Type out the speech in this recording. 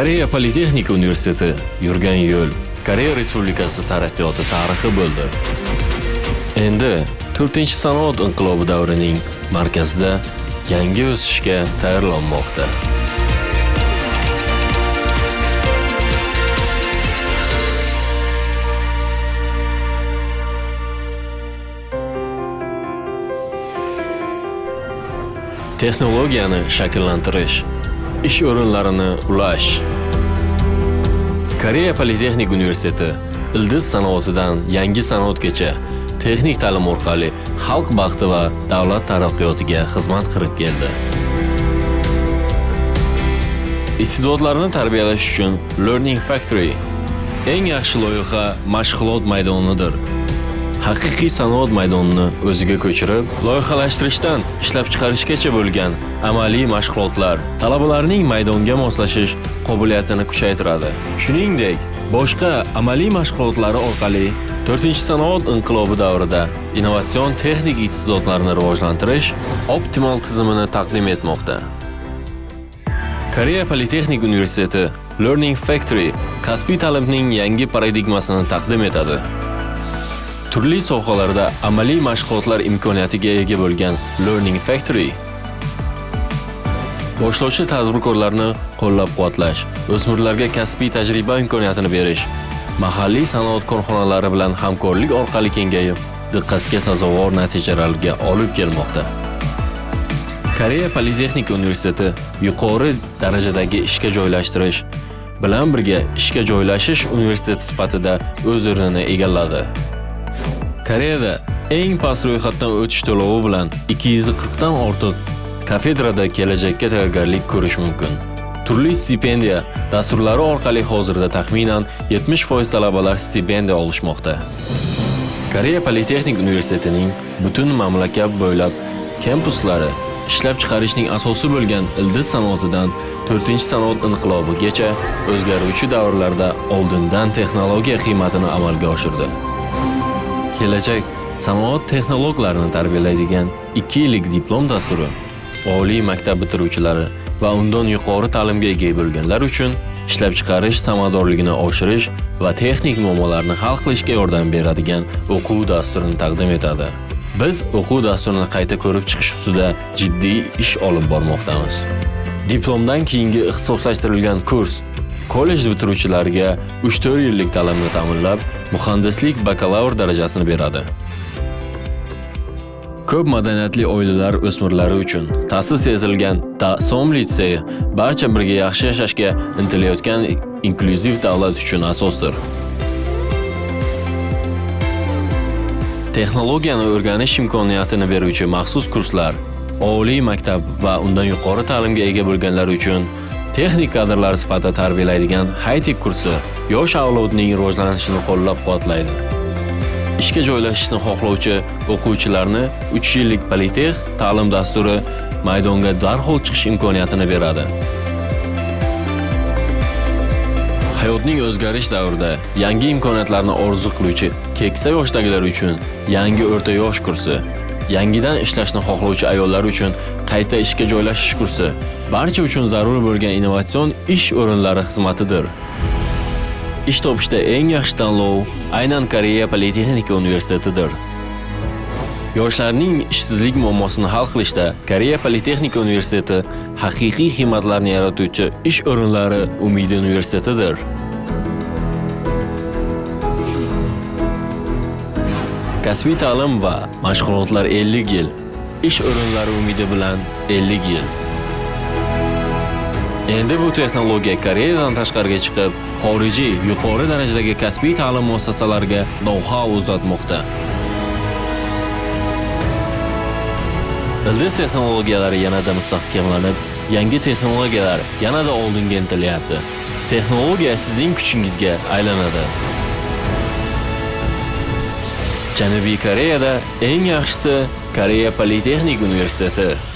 Koreya Politexnika Universiteti yurgan yo'l Koreya Respublikasi taraqqiyoti tarixi bo'ldi. Endi 4-sanoat inqilobi davrining markazida yangi o'sishga tayyorlanmoqda. Texnologiyani shakllantirish, ish o'rinlarini ulash. Koreya Politexnika Universiteti ildiz sanoatidan yangi sanoatgacha texnik ta'lim orqali xalq baxti va davlat taraqqiyotiga xizmat qilib keldi. Iste'dodlarni tarbiyalash uchun Learning Factory eng yaxshi loyiha mashg'ulot maydonidir. Haqiqiy sanoat maydonini o'ziga ko'chirib, loyihalashtirishdan ishlab chiqarishgacha bo'lgan amaliy mashg'ulotlar talabalarning maydonga moslashish qobiliyatini kuchaytiradi. Shuningdek, boshqa amaliy mashg'ulotlari orqali 4-sanoat inqilobi davrida innovatsion texnik iste'dodlarni rivojlantirish optimal tizimini taqdim etmoqda. Koreya Politexnika Universiteti Learning Factory kasbiy ta'limning yangi paradigmasini taqdim etadi. Turli sohalarda amaliy mashg'ulotlar imkoniyatiga ega bo'lgan Learning Factory boshlovchi tadbirkorlarni qo'llab-quvvatlash, o'smirlarga kasbiy tajriba imkoniyatini berish, mahalliy sanoat korxonalari bilan hamkorlik orqali kengayib, diqqatga sazovor natijalarga olib kelmoqda. Koreya Politexnika Universiteti yuqori darajadagi ishga joylashtirish bilan birga ishga joylashish universiteti sifatida o'z o'rnini egalladi. Koreyada eng past ro'yxatdan o'tish to'lovi bilan 240 dan ortiq kafedrada kelajakka tayyorgarlik ko'rish mumkin. Turli stipendiya dasturlari orqali hozirda taxminan 70% talabalar stipendiya olishmoqda. Koreya Politexnika Universitetining butun mamlakat bo'ylab kampuslari ishlab chiqarishning asosi bo'lgan ildiz sanoatidan 4-sanoat inqilobigacha o'zgaruvchi davrlarda oldindan texnologiya qiymatini amalga oshirdi. Kelajak sanoat texnologlarini tarbiyalaydigan 2 yillik diplom dasturi oliy maktab bitiruvchilari va undan yuqori ta'limga ega bo'lganlar uchun ishlab chiqarish samaradorligini oshirish va texnik muammolarni hal qilishga yordam beradigan o'quv dasturini taqdim etadi. Biz o'quv dasturini qayta ko'rib chiqish ustida jiddiy ish olib bormoqdamiz. Diplomdan keyingi ixtisoslashtirilgan kurs kollej bitiruvchilariga 3-4 yillik ta'limni ta'minlab, muhandislik bakalavr darajasini beradi. Ko'p madaniyatli oilalar o'smirlari uchun ta'sis etilgan Dasom litseyi barcha birga yaxshi yashashga intilayotgan inklyuziv davlat uchun asosdir. Texnologiyani o'rganish imkoniyatini beruvchi maxsus kurslar, oliy maktab va undan yuqori ta'limga ega bo'lganlar uchun texnik kadrlar sifatida tarbiyalaydigan high-tech kursi yosh avlodning rivojlanishini qo'llab-quvvatlaydi. Ishga joylashishni xohlovchi o'quvchilarni 3 yillik Politex ta'lim dasturi maydonga darhol chiqish imkoniyatini beradi. Hayotning o'zgarish davrida yangi imkoniyatlarni orzu qiluvchi keksa yoshdagilar uchun yangi o'rta yosh kursi, yangidan ishlashni xohlovchi ayollar uchun qayta ishga joylashish kursi barcha uchun zarur bo'lgan innovatsion ish o'rinlari xizmatidir. Ish topishda eng yaxshi tanlov aynan Koreya Politexnika Universitetidir. Yoshlarning ishsizlik muammosini hal qilishda Koreya Politexnika Universiteti haqiqiy qiymatlarni yaratuvchi ish o'rinlari umidi universitetidir. Kasbiy ta'lim va mashg'ulotlar 50 yil, ish o'rinlari umidi bilan 50 yil. Endi bu texnologiya Koreyadan tashqariga chiqib, xorijiy yuqori darajadagi kasbiy ta'lim muassasalariga know-how uzatmoqda. Ildiz texnologiyalari yanada mustahkamlanib, yangi texnologiyalar yanada oldinga intilyapti. Texnologiya sizning kuchingizga aylanadi. Janubiy Koreyada eng yaxshisi Koreya Politexnika Universiteti.